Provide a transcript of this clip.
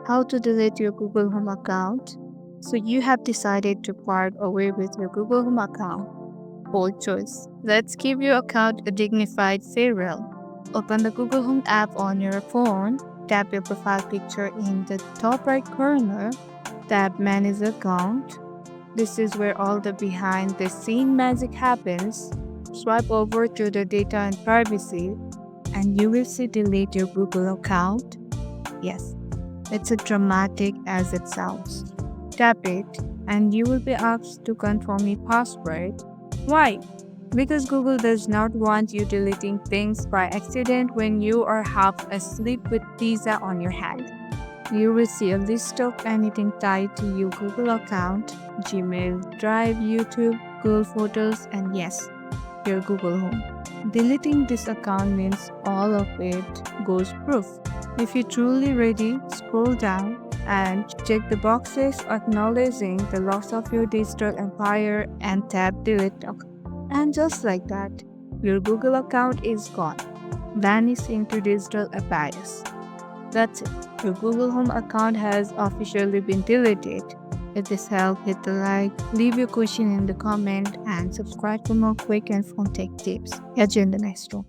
How to delete your Google Home account? So you have decided to part away with your Google Home account. Bold choice. Let's give your account a dignified farewell. Open the Google Home app on your phone, tap your profile picture in the top right corner, tap Manage Account. This is where all the behind the scene magic happens. Swipe over to the data and privacy, and you will see delete your Google account. Yes, it's as dramatic as it sounds. Tap it, and you will be asked to confirm your password. Why? Because Google does not want you deleting things by accident when you are half asleep with pizza on your hand. You will see a list of anything tied to your Google account, Gmail, Drive, YouTube, Google Photos, and yes, your Google Home. Deleting this account means all of it goes proof. If you're truly ready, scroll down and check the boxes acknowledging the loss of your digital empire and tap delete account. And just like that, your Google account is gone, vanished into digital abyss. That's it. Your Google Home account has officially been deleted. If this helped, hit the like, leave your question in the comment, and subscribe for more quick and fun tech tips. Catch you in the next one.